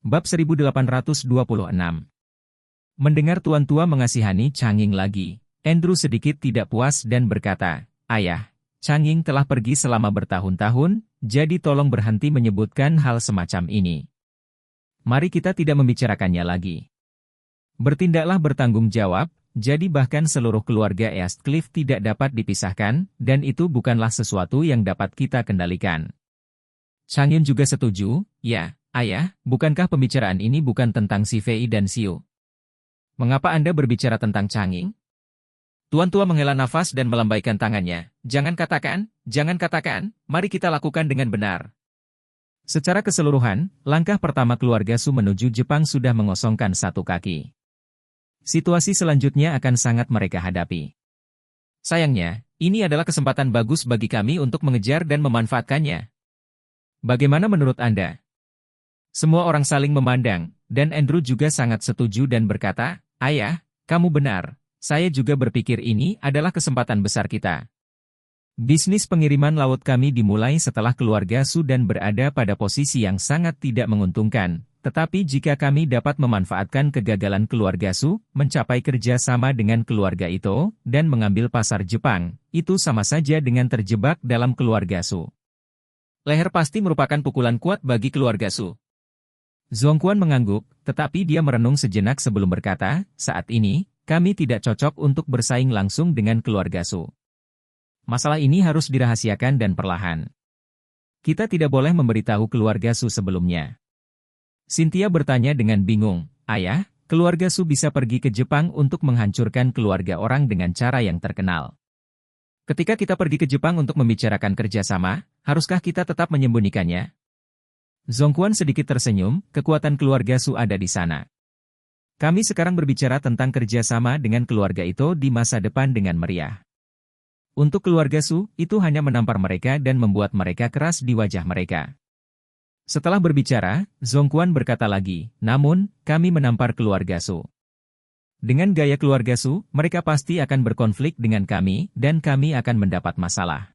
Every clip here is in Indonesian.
Bab 1826. Mendengar Tuan Tua mengasihani Changing lagi, Andrew sedikit tidak puas dan berkata, "Ayah, Changing telah pergi selama bertahun-tahun, jadi tolong berhenti menyebutkan hal semacam ini. Mari kita tidak membicarakannya lagi. Bertindaklah bertanggung jawab, jadi bahkan seluruh keluarga Eastcliff tidak dapat dipisahkan, dan itu bukanlah sesuatu yang dapat kita kendalikan." Changing juga setuju, "Ya, Ayah, bukankah pembicaraan ini bukan tentang si Fei dan Xiu? Mengapa Anda berbicara tentang Changing?" Tuan Tua menghela nafas dan melambaikan tangannya. Jangan katakan, mari kita lakukan dengan benar." Secara keseluruhan, langkah pertama keluarga Su menuju Jepang sudah mengosongkan satu kaki. Situasi selanjutnya akan sangat mereka hadapi. Sayangnya, ini adalah kesempatan bagus bagi kami untuk mengejar dan memanfaatkannya. Bagaimana menurut Anda? Semua orang saling memandang, dan Andrew juga sangat setuju dan berkata, "Ayah, kamu benar. Saya juga berpikir ini adalah kesempatan besar kita. Bisnis pengiriman laut kami dimulai setelah keluarga Su dan berada pada posisi yang sangat tidak menguntungkan. Tetapi jika kami dapat memanfaatkan kegagalan keluarga Su, mencapai kerjasama dengan keluarga Ito, dan mengambil pasar Jepang, itu sama saja dengan terjebak dalam keluarga Su. Leher pasti merupakan pukulan kuat bagi keluarga Su." Zhongquan mengangguk, tetapi dia merenung sejenak sebelum berkata, "Saat ini, kami tidak cocok untuk bersaing langsung dengan keluarga Su. Masalah ini harus dirahasiakan dan perlahan. Kita tidak boleh memberitahu keluarga Su sebelumnya." Cynthia bertanya dengan bingung, "Ayah, keluarga Su bisa pergi ke Jepang untuk menghancurkan keluarga orang dengan cara yang terkenal. Ketika kita pergi ke Jepang untuk membicarakan kerjasama, haruskah kita tetap menyembunyikannya?" Zhongquan sedikit tersenyum, kekuatan keluarga Su ada di sana. Kami sekarang berbicara tentang kerjasama dengan keluarga Ito di masa depan dengan meriah. Untuk keluarga Su, itu hanya menampar mereka dan membuat mereka keras di wajah mereka. Setelah berbicara, Zhongquan berkata lagi, "Namun, kami menampar keluarga Su. Dengan gaya keluarga Su, mereka pasti akan berkonflik dengan kami, dan kami akan mendapat masalah."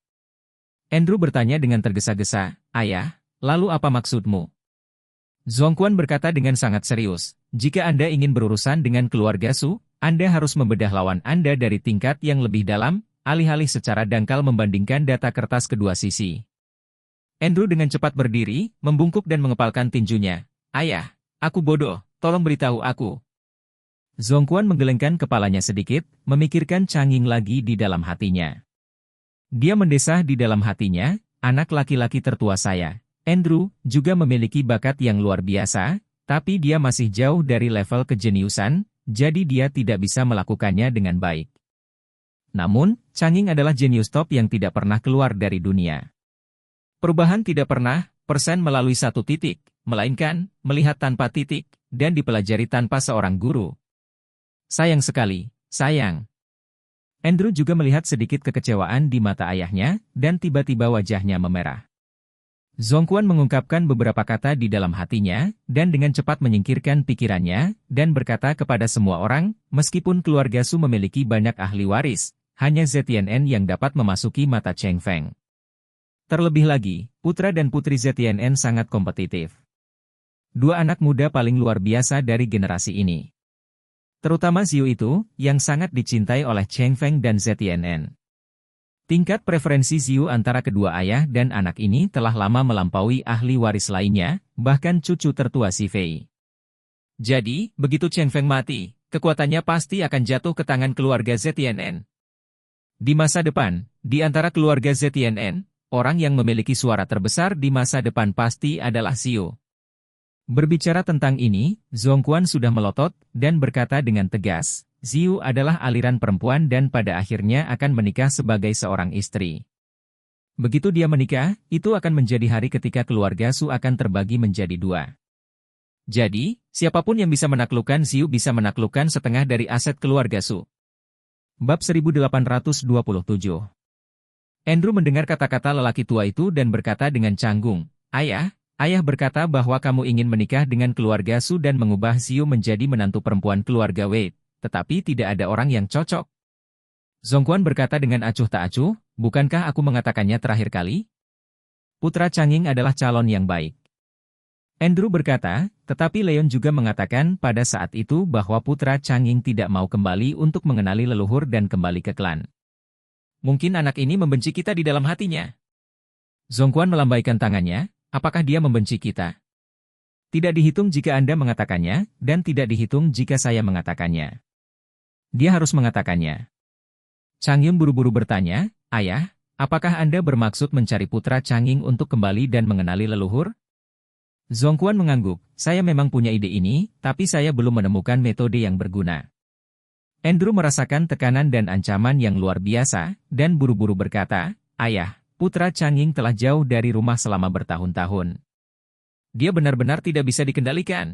Andrew bertanya dengan tergesa-gesa, "Ayah, lalu apa maksudmu?" Zhongquan berkata dengan sangat serius, "Jika Anda ingin berurusan dengan keluarga Su, Anda harus membedah lawan Anda dari tingkat yang lebih dalam, alih-alih secara dangkal membandingkan data kertas kedua sisi." Andrew dengan cepat berdiri, membungkuk dan mengepalkan tinjunya. "Ayah, aku bodoh, tolong beritahu aku." Zhongquan menggelengkan kepalanya sedikit, memikirkan Changing lagi di dalam hatinya. Dia mendesah di dalam hatinya, "Anak laki-laki tertua saya, Andrew, juga memiliki bakat yang luar biasa, tapi dia masih jauh dari level kejeniusan, jadi dia tidak bisa melakukannya dengan baik. Namun, Changing adalah jenius top yang tidak pernah keluar dari dunia. Perubahan tidak pernah, persen melalui satu titik, melainkan, melihat tanpa titik, dan dipelajari tanpa seorang guru. Sayang sekali, sayang." Andrew juga melihat sedikit kekecewaan di mata ayahnya, dan tiba-tiba wajahnya memerah. Zhongquan mengungkapkan beberapa kata di dalam hatinya, dan dengan cepat menyingkirkan pikirannya, dan berkata kepada semua orang, meskipun keluarga Su memiliki banyak ahli waris, hanya ZTNN yang dapat memasuki mata Cheng Feng. Terlebih lagi, putra dan putri ZTNN sangat kompetitif. Dua anak muda paling luar biasa dari generasi ini. Terutama Xiu itu, yang sangat dicintai oleh Cheng Feng dan ZTNN. Tingkat preferensi Xiu antara kedua ayah dan anak ini telah lama melampaui ahli waris lainnya, bahkan cucu tertua si Fei. Jadi, begitu Cheng Feng mati, kekuatannya pasti akan jatuh ke tangan keluarga ZTNN. Di masa depan, di antara keluarga ZTNN, orang yang memiliki suara terbesar di masa depan pasti adalah Xiu. Berbicara tentang ini, Zhongquan sudah melotot, dan berkata dengan tegas, "Xiu adalah aliran perempuan dan pada akhirnya akan menikah sebagai seorang istri. Begitu dia menikah, itu akan menjadi hari ketika keluarga Su akan terbagi menjadi dua. Jadi, siapapun yang bisa menaklukkan Xiu bisa menaklukkan setengah dari aset keluarga Su." Bab 1827. Andrew mendengar kata-kata lelaki tua itu dan berkata dengan canggung, "Ayah, Ayah berkata bahwa kamu ingin menikah dengan keluarga Su dan mengubah Xiu menjadi menantu perempuan keluarga Wei. Tetapi tidak ada orang yang cocok." Zhongquan berkata dengan acuh tak acuh, "Bukankah aku mengatakannya terakhir kali? Putra Changing adalah calon yang baik." Andrew berkata, tetapi Leon juga mengatakan pada saat itu bahwa putra Changing tidak mau kembali untuk mengenali leluhur dan kembali ke klan. Mungkin anak ini membenci kita di dalam hatinya. Zhongquan melambaikan tangannya, apakah dia membenci kita? Tidak dihitung jika Anda mengatakannya, dan tidak dihitung jika saya mengatakannya. Dia harus mengatakannya. Changyun buru-buru bertanya, Ayah, apakah Anda bermaksud mencari putra Changing untuk kembali dan mengenali leluhur? Zhongquan mengangguk, saya memang punya ide ini, tapi saya belum menemukan metode yang berguna. Andrew merasakan tekanan dan ancaman yang luar biasa, dan buru-buru berkata, Ayah, putra Changing telah jauh dari rumah selama bertahun-tahun. Dia benar-benar tidak bisa dikendalikan.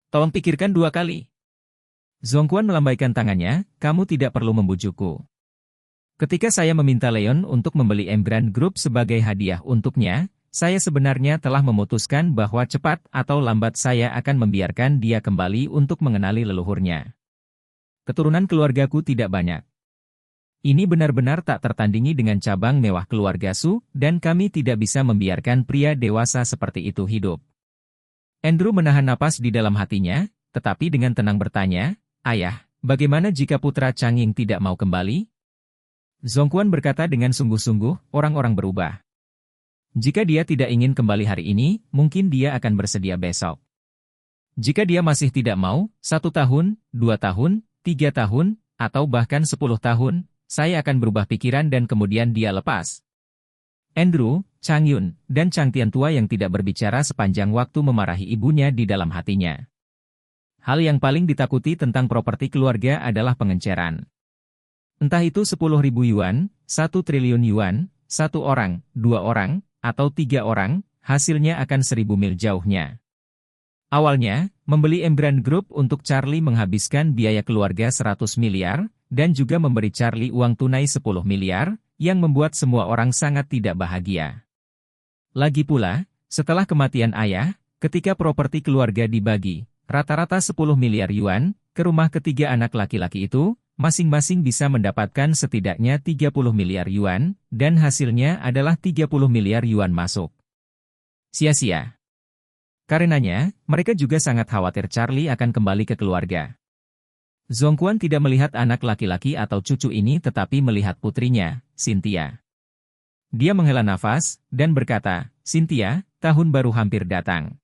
Tolong pikirkan 2 kali. Zhongquan melambaikan tangannya, kamu tidak perlu membujukku. Ketika saya meminta Leon untuk membeli Embrand Group sebagai hadiah untuknya, saya sebenarnya telah memutuskan bahwa cepat atau lambat saya akan membiarkan dia kembali untuk mengenali leluhurnya. Keturunan keluargaku tidak banyak. Ini benar-benar tak tertandingi dengan cabang mewah keluarga Su, dan kami tidak bisa membiarkan pria dewasa seperti itu hidup. Andrew menahan napas di dalam hatinya, tetapi dengan tenang bertanya, Ayah, bagaimana jika putra Changing tidak mau kembali? Zhongquan berkata dengan sungguh-sungguh, orang-orang berubah. Jika dia tidak ingin kembali hari ini, mungkin dia akan bersedia besok. Jika dia masih tidak mau, 1 tahun, 2 tahun, 3 tahun, atau bahkan 10 tahun, saya akan berubah pikiran dan kemudian dia lepas. Andrew, Changyun, dan Chang Tiantua yang tidak berbicara sepanjang waktu memarahi ibunya di dalam hatinya. Hal yang paling ditakuti tentang properti keluarga adalah pengenceran. Entah itu 10.000 yuan, 1 triliun yuan, 1 orang, 2 orang, atau 3 orang, hasilnya akan 1000 mil jauhnya. Awalnya, membeli Embrand Group untuk Charlie menghabiskan biaya keluarga 100 miliar, dan juga memberi Charlie uang tunai 10 miliar, yang membuat semua orang sangat tidak bahagia. Lagi pula, setelah kematian ayah, ketika properti keluarga dibagi, rata-rata 10 miliar yuan, ke rumah ketiga anak laki-laki itu, masing-masing bisa mendapatkan setidaknya 30 miliar yuan, dan hasilnya adalah 30 miliar yuan masuk. Sia-sia. Karenanya, mereka juga sangat khawatir Charlie akan kembali ke keluarga. Zhongquan tidak melihat anak laki-laki atau cucu ini tetapi melihat putrinya, Cynthia. Dia menghela nafas, dan berkata, Cynthia, tahun baru hampir datang.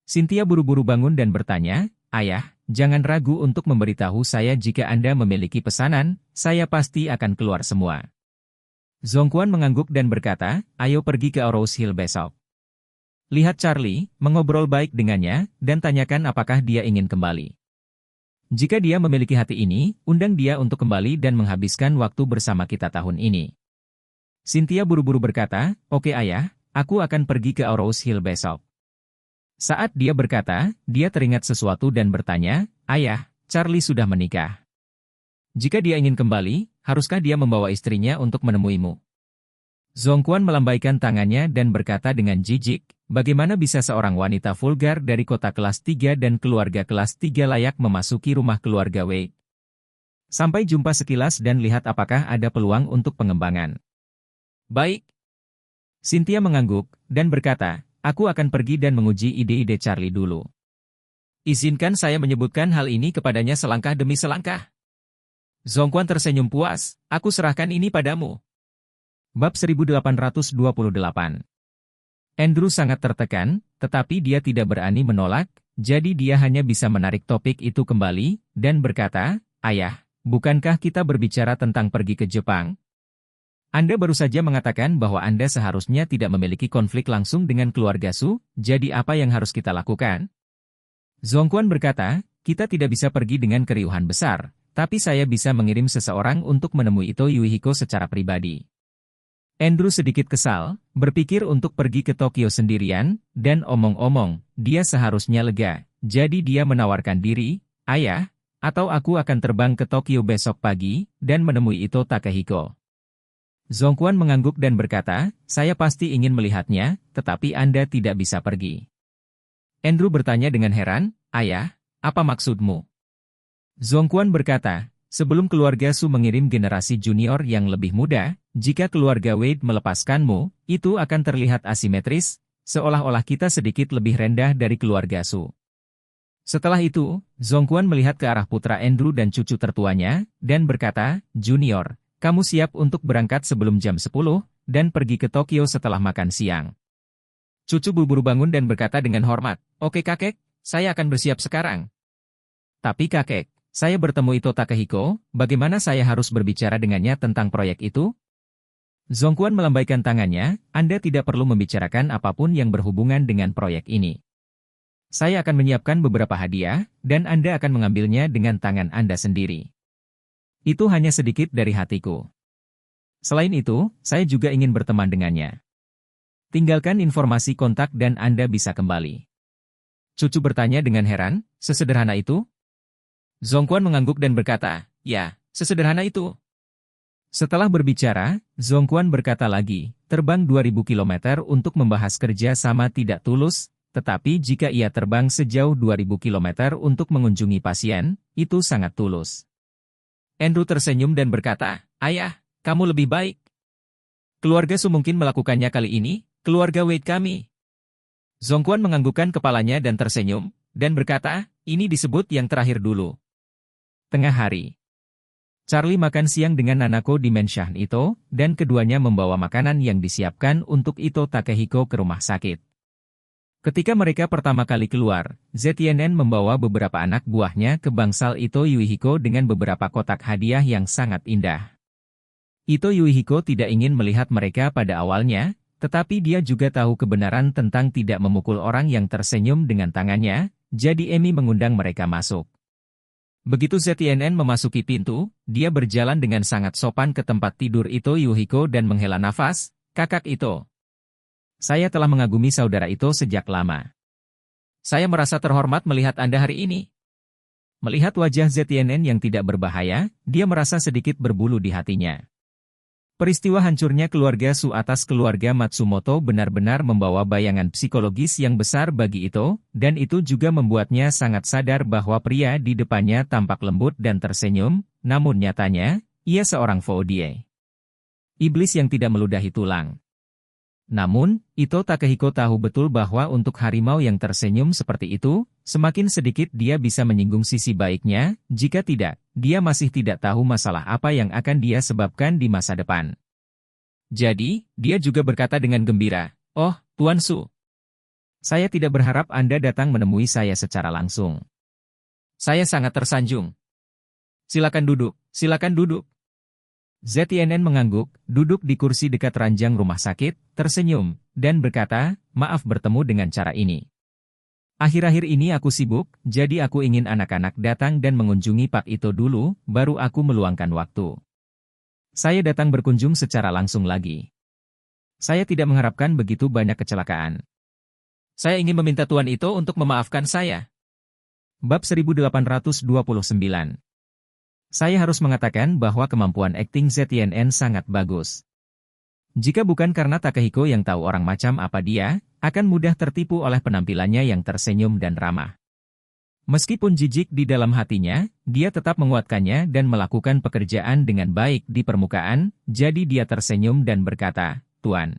Cynthia buru-buru bangun dan bertanya, Ayah, jangan ragu untuk memberitahu saya jika Anda memiliki pesanan, saya pasti akan keluar semua. Zhongquan mengangguk dan berkata, ayo pergi ke Rose Hill besok. Lihat Charlie, mengobrol baik dengannya, dan tanyakan apakah dia ingin kembali. Jika dia memiliki hati ini, undang dia untuk kembali dan menghabiskan waktu bersama kita tahun ini. Cynthia buru-buru berkata, oke ayah, aku akan pergi ke Rose Hill besok. Saat dia berkata, dia teringat sesuatu dan bertanya, ayah, Charlie sudah menikah. Jika dia ingin kembali, haruskah dia membawa istrinya untuk menemuimu? Zhongquan melambaikan tangannya dan berkata dengan jijik, bagaimana bisa seorang wanita vulgar dari kota kelas 3 dan keluarga kelas 3 layak memasuki rumah keluarga Wei? Sampai jumpa sekilas dan lihat apakah ada peluang untuk pengembangan. Baik. Cynthia mengangguk, dan berkata, aku akan pergi dan menguji ide-ide Charlie dulu. Izinkan saya menyebutkan hal ini kepadanya selangkah demi selangkah. Zhongquan tersenyum puas, aku serahkan ini padamu. Bab 1828. Andrew sangat tertekan, tetapi dia tidak berani menolak, jadi dia hanya bisa menarik topik itu kembali, dan berkata, ayah, bukankah kita berbicara tentang pergi ke Jepang? Anda baru saja mengatakan bahwa Anda seharusnya tidak memiliki konflik langsung dengan keluarga Su, jadi apa yang harus kita lakukan? Zhongquan berkata, kita tidak bisa pergi dengan keriuhan besar, tapi saya bisa mengirim seseorang untuk menemui Ito Yuihiko secara pribadi. Andrew sedikit kesal, berpikir untuk pergi ke Tokyo sendirian, dan omong-omong, dia seharusnya lega, jadi dia menawarkan diri, ayah, atau aku akan terbang ke Tokyo besok pagi, dan menemui Ito Takehiko. Zhongquan mengangguk dan berkata, saya pasti ingin melihatnya, tetapi Anda tidak bisa pergi. Andrew bertanya dengan heran, ayah, apa maksudmu? Zhongquan berkata, sebelum keluarga Su mengirim generasi junior yang lebih muda, jika keluarga Wade melepaskanmu, itu akan terlihat asimetris, seolah-olah kita sedikit lebih rendah dari keluarga Su. Setelah itu, Zhongquan melihat ke arah putra Andrew dan cucu tertuanya, dan berkata, Junior, kamu siap untuk berangkat sebelum jam 10, dan pergi ke Tokyo setelah makan siang. Cucu buru-buru bangun dan berkata dengan hormat, Oke kakek, saya akan bersiap sekarang. Tapi kakek, saya bertemu Ito Takehiko, bagaimana saya harus berbicara dengannya tentang proyek itu? Zhongquan melambaikan tangannya, Anda tidak perlu membicarakan apapun yang berhubungan dengan proyek ini. Saya akan menyiapkan beberapa hadiah, dan Anda akan mengambilnya dengan tangan Anda sendiri. Itu hanya sedikit dari hatiku. Selain itu, saya juga ingin berteman dengannya. Tinggalkan informasi kontak dan Anda bisa kembali. Cucu bertanya dengan heran, sesederhana itu? Zhongquan mengangguk dan berkata, ya, sesederhana itu. Setelah berbicara, Zhongquan berkata lagi, terbang 2000 km untuk membahas kerja sama tidak tulus, tetapi jika ia terbang sejauh 2000 km untuk mengunjungi pasien, itu sangat tulus. Andrew tersenyum dan berkata, Ayah, kamu lebih baik. Keluarga Su mungkin melakukannya kali ini, keluarga Wade kami. Zhongquan menganggukkan kepalanya dan tersenyum, dan berkata, ini disebut yang terakhir dulu. Tengah hari. Charlie makan siang dengan Nanako di Menshan Ito, dan keduanya membawa makanan yang disiapkan untuk Ito Takehiko ke rumah sakit. Ketika mereka pertama kali keluar, ZNN membawa beberapa anak buahnya ke bangsal Ito Yuihiko dengan beberapa kotak hadiah yang sangat indah. Ito Yuihiko tidak ingin melihat mereka pada awalnya, tetapi dia juga tahu kebenaran tentang tidak memukul orang yang tersenyum dengan tangannya, jadi Emi mengundang mereka masuk. Begitu ZNN memasuki pintu, dia berjalan dengan sangat sopan ke tempat tidur Ito Yuihiko dan menghela nafas, Kakak Ito. Saya telah mengagumi saudara Ito sejak lama. Saya merasa terhormat melihat Anda hari ini. Melihat wajah ZNN yang tidak berbahaya, dia merasa sedikit berbulu di hatinya. Peristiwa hancurnya keluarga Su atas keluarga Matsumoto benar-benar membawa bayangan psikologis yang besar bagi Ito, dan itu juga membuatnya sangat sadar bahwa pria di depannya tampak lembut dan tersenyum, namun nyatanya, ia seorang Foodie. Iblis yang tidak meludahi tulang. Namun, Ito Takehiko tahu betul bahwa untuk harimau yang tersenyum seperti itu, semakin sedikit dia bisa menyinggung sisi baiknya, jika tidak, dia masih tidak tahu masalah apa yang akan dia sebabkan di masa depan. Jadi, dia juga berkata dengan gembira, Oh, Tuan Su. Saya tidak berharap Anda datang menemui saya secara langsung. Saya sangat tersanjung. Silakan duduk, silakan duduk. ZNN mengangguk, duduk di kursi dekat ranjang rumah sakit, tersenyum, dan berkata, maaf bertemu dengan cara ini. Akhir-akhir ini aku sibuk, jadi aku ingin anak-anak datang dan mengunjungi Pak Ito dulu, baru aku meluangkan waktu. Saya datang berkunjung secara langsung lagi. Saya tidak mengharapkan begitu banyak kecelakaan. Saya ingin meminta Tuan Ito untuk memaafkan saya. Bab 1829. Saya harus mengatakan bahwa kemampuan akting ZNN sangat bagus. Jika bukan karena Takehiko yang tahu orang macam apa dia, akan mudah tertipu oleh penampilannya yang tersenyum dan ramah. Meskipun jijik di dalam hatinya, dia tetap menguatkannya dan melakukan pekerjaan dengan baik di permukaan, jadi dia tersenyum dan berkata, Tuan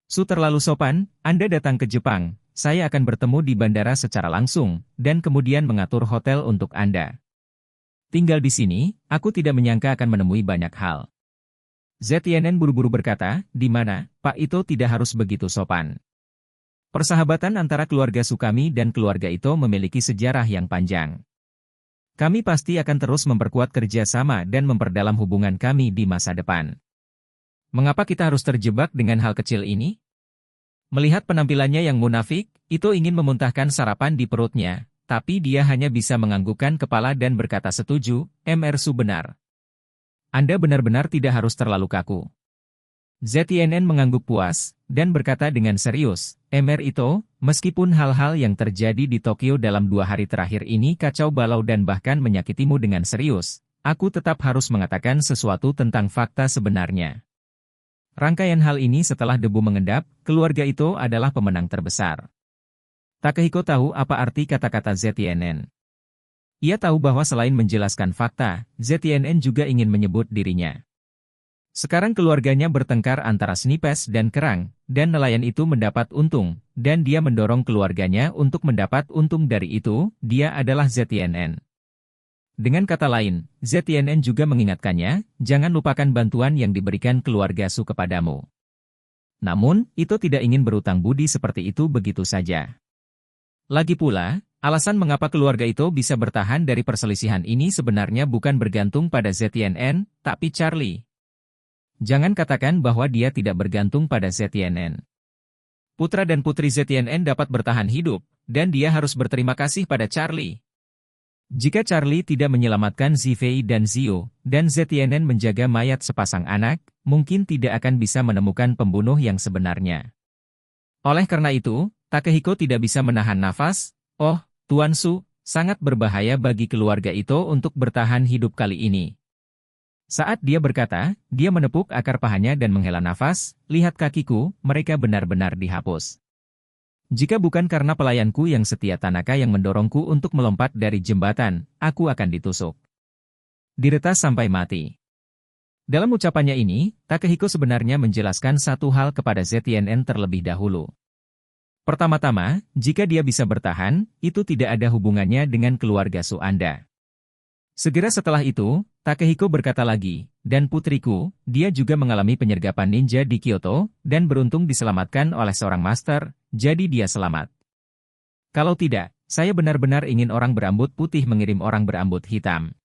Su terlalu sopan, Anda datang ke Jepang, saya akan bertemu di bandara secara langsung, dan kemudian mengatur hotel untuk Anda. Tinggal di sini, aku tidak menyangka akan menemui banyak hal. ZNN buru-buru berkata, di mana, Pak Ito tidak harus begitu sopan. Persahabatan antara keluarga Sukami dan keluarga Ito memiliki sejarah yang panjang. Kami pasti akan terus memperkuat kerjasama dan memperdalam hubungan kami di masa depan. Mengapa kita harus terjebak dengan hal kecil ini? Melihat penampilannya yang munafik, Ito ingin memuntahkan sarapan di perutnya. Tapi dia hanya bisa menganggukkan kepala dan berkata setuju, Mr. Su benar. Anda benar-benar tidak harus terlalu kaku. ZNN mengangguk puas, dan berkata dengan serius, Mr. Ito, meskipun hal-hal yang terjadi di Tokyo dalam 2 hari terakhir ini kacau balau dan bahkan menyakitimu dengan serius, aku tetap harus mengatakan sesuatu tentang fakta sebenarnya. Rangkaian hal ini setelah debu mengendap, keluarga Ito adalah pemenang terbesar. Takehiko tahu apa arti kata-kata ZNN. Ia tahu bahwa selain menjelaskan fakta, ZNN juga ingin menyebut dirinya. Sekarang keluarganya bertengkar antara Snipes dan Kerang, dan nelayan itu mendapat untung, dan dia mendorong keluarganya untuk mendapat untung dari itu, dia adalah ZTNN. Dengan kata lain, ZTNN juga mengingatkannya, jangan lupakan bantuan yang diberikan keluarga Su kepadamu. Namun, itu tidak ingin berutang budi seperti itu begitu saja. Lagi pula, alasan mengapa keluarga itu bisa bertahan dari perselisihan ini sebenarnya bukan bergantung pada ZTNN, tapi Charlie. Jangan katakan bahwa dia tidak bergantung pada ZTNN. Putra dan putri ZTNN dapat bertahan hidup, dan dia harus berterima kasih pada Charlie. Jika Charlie tidak menyelamatkan Zifei dan Zio, dan ZTNN menjaga mayat sepasang anak, mungkin tidak akan bisa menemukan pembunuh yang sebenarnya. Oleh karena itu, Takehiko tidak bisa menahan nafas. Oh, Tuan Su, sangat berbahaya bagi keluarga itu untuk bertahan hidup kali ini. Saat dia berkata, dia menepuk akar pahanya dan menghela nafas, lihat kakiku, mereka benar-benar dihapus. Jika bukan karena pelayanku yang setia Tanaka yang mendorongku untuk melompat dari jembatan, aku akan ditusuk. Diretas sampai mati. Dalam ucapannya ini, Takehiko sebenarnya menjelaskan satu hal kepada ZTNN terlebih dahulu. Pertama-tama, jika dia bisa bertahan, itu tidak ada hubungannya dengan keluarga Su Anda. Segera setelah itu, Takehiko berkata lagi, dan putriku, dia juga mengalami penyergapan ninja di Kyoto, dan beruntung diselamatkan oleh seorang master, jadi dia selamat. Kalau tidak, saya benar-benar ingin orang berambut putih mengirim orang berambut hitam.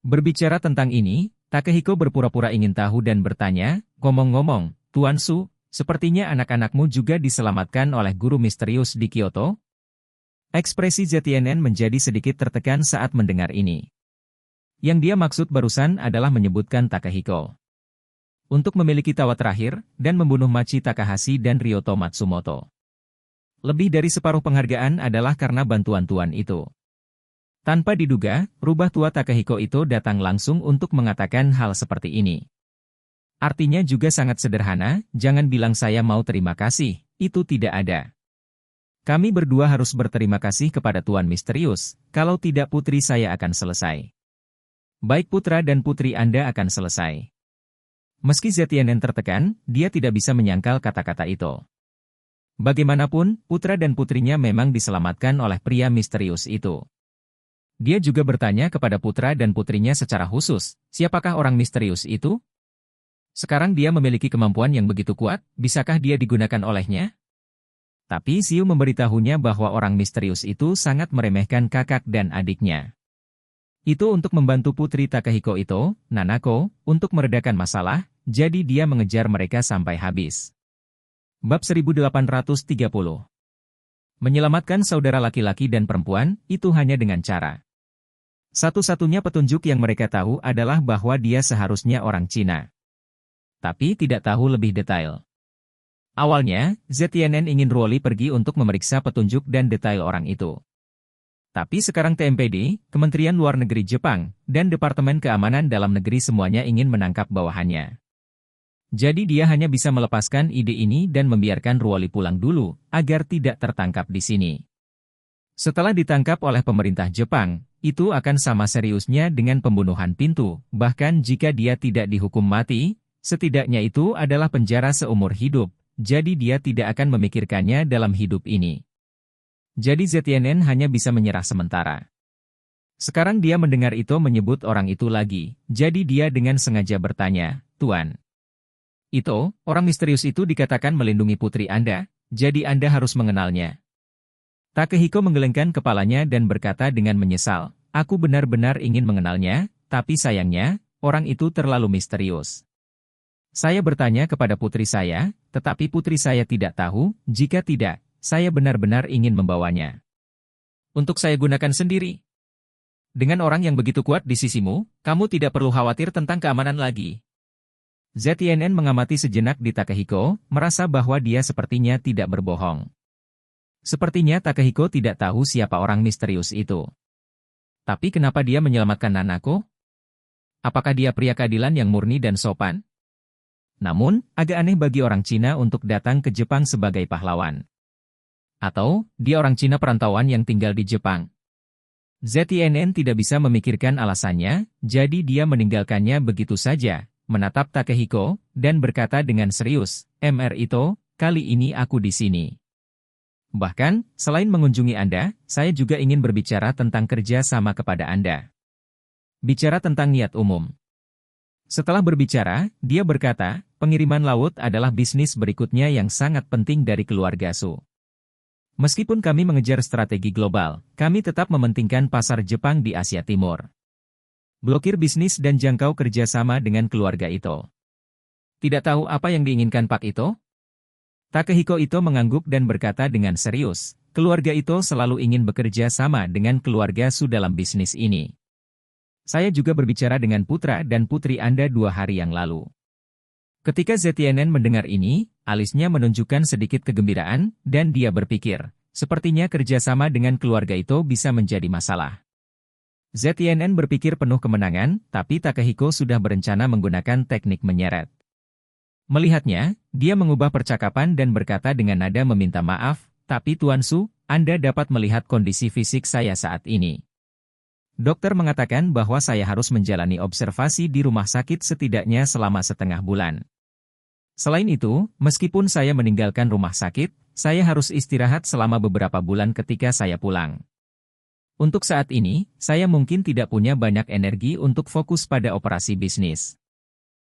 Berbicara tentang ini, Takehiko berpura-pura ingin tahu dan bertanya, ngomong-ngomong, Tuan Su, sepertinya anak-anakmu juga diselamatkan oleh guru misterius di Kyoto? Ekspresi ZTNN menjadi sedikit tertekan saat mendengar ini. Yang dia maksud barusan adalah menyebutkan Takehiko. Untuk memiliki tawa terakhir, dan membunuh Machi Takahashi dan Ryoto Matsumoto. Lebih dari separuh penghargaan adalah karena bantuan tuan itu. Tanpa diduga, rubah tua Takehiko itu datang langsung untuk mengatakan hal seperti ini. Artinya juga sangat sederhana, jangan bilang saya mau terima kasih, itu tidak ada. Kami berdua harus berterima kasih kepada Tuan Misterius, kalau tidak putri saya akan selesai. Baik putra dan putri Anda akan selesai. Meski ZTNN tertekan, dia tidak bisa menyangkal kata-kata itu. Bagaimanapun, putra dan putrinya memang diselamatkan oleh pria misterius itu. Dia juga bertanya kepada putra dan putrinya secara khusus, siapakah orang misterius itu? Sekarang dia memiliki kemampuan yang begitu kuat, bisakah dia digunakan olehnya? Tapi Siu memberitahunya bahwa orang misterius itu sangat meremehkan kakak dan adiknya. Itu untuk membantu putri Takehiko itu, Nanako, untuk meredakan masalah, jadi dia mengejar mereka sampai habis. Bab 1830. Menyelamatkan saudara laki-laki dan perempuan, itu hanya dengan cara. Satu-satunya petunjuk yang mereka tahu adalah bahwa dia seharusnya orang Cina. Tapi tidak tahu lebih detail. Awalnya, ZTNN ingin Ruoli pergi untuk memeriksa petunjuk dan detail orang itu. Tapi sekarang TMPD, Kementerian Luar Negeri Jepang, dan Departemen Keamanan Dalam Negeri semuanya ingin menangkap bawahannya. Jadi dia hanya bisa melepaskan ide ini dan membiarkan Ruoli pulang dulu, agar tidak tertangkap di sini. Setelah ditangkap oleh pemerintah Jepang, itu akan sama seriusnya dengan pembunuhan pintu, bahkan jika dia tidak dihukum mati, setidaknya itu adalah penjara seumur hidup, jadi dia tidak akan memikirkannya dalam hidup ini. Jadi ZTNN hanya bisa menyerah sementara. Sekarang dia mendengar itu menyebut orang itu lagi, jadi dia dengan sengaja bertanya, Tuan. Itu, orang misterius itu dikatakan melindungi putri Anda, jadi Anda harus mengenalnya. Takehiko menggelengkan kepalanya dan berkata dengan menyesal, aku benar-benar ingin mengenalnya, tapi sayangnya, orang itu terlalu misterius. Saya bertanya kepada putri saya, tetapi putri saya tidak tahu, jika tidak, saya benar-benar ingin membawanya. Untuk saya gunakan sendiri. Dengan orang yang begitu kuat di sisimu, kamu tidak perlu khawatir tentang keamanan lagi. ZTNN mengamati sejenak di Takehiko, merasa bahwa dia sepertinya tidak berbohong. Sepertinya Takehiko tidak tahu siapa orang misterius itu. Tapi kenapa dia menyelamatkan Nanako? Apakah dia pria keadilan yang murni dan sopan? Namun, agak aneh bagi orang Cina untuk datang ke Jepang sebagai pahlawan. Atau, dia orang Cina perantauan yang tinggal di Jepang. ZTNN tidak bisa memikirkan alasannya, jadi dia meninggalkannya begitu saja, menatap Takehiko, dan berkata dengan serius, "Mr. Ito, kali ini aku di sini. Bahkan, selain mengunjungi Anda, saya juga ingin berbicara tentang kerja sama kepada Anda." Bicara tentang niat umum. Setelah berbicara, dia berkata, "Pengiriman laut adalah bisnis berikutnya yang sangat penting dari keluarga Su. Meskipun kami mengejar strategi global, kami tetap mementingkan pasar Jepang di Asia Timur. Blokir bisnis dan jangkau kerjasama dengan keluarga Ito." Tidak tahu apa yang diinginkan Pak Ito? Takehiko Ito mengangguk dan berkata dengan serius, "Keluarga Ito selalu ingin bekerja sama dengan keluarga Su dalam bisnis ini. Saya juga berbicara dengan putra dan putri Anda 2 hari yang lalu." Ketika ZNN mendengar ini, alisnya menunjukkan sedikit kegembiraan, dan dia berpikir, sepertinya kerjasama dengan keluarga Ito bisa menjadi masalah. ZNN berpikir penuh kemenangan, tapi Takehiko sudah berencana menggunakan teknik menyeret. Melihatnya, dia mengubah percakapan dan berkata dengan nada meminta maaf, "Tapi Tuan Su, Anda dapat melihat kondisi fisik saya saat ini. Dokter mengatakan bahwa saya harus menjalani observasi di rumah sakit setidaknya selama setengah bulan. Selain itu, meskipun saya meninggalkan rumah sakit, saya harus istirahat selama beberapa bulan ketika saya pulang. Untuk saat ini, saya mungkin tidak punya banyak energi untuk fokus pada operasi bisnis.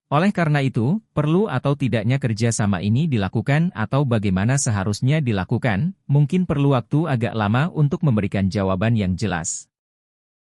Oleh karena itu, perlu atau tidaknya kerjasama ini dilakukan atau bagaimana seharusnya dilakukan, mungkin perlu waktu agak lama untuk memberikan jawaban yang jelas."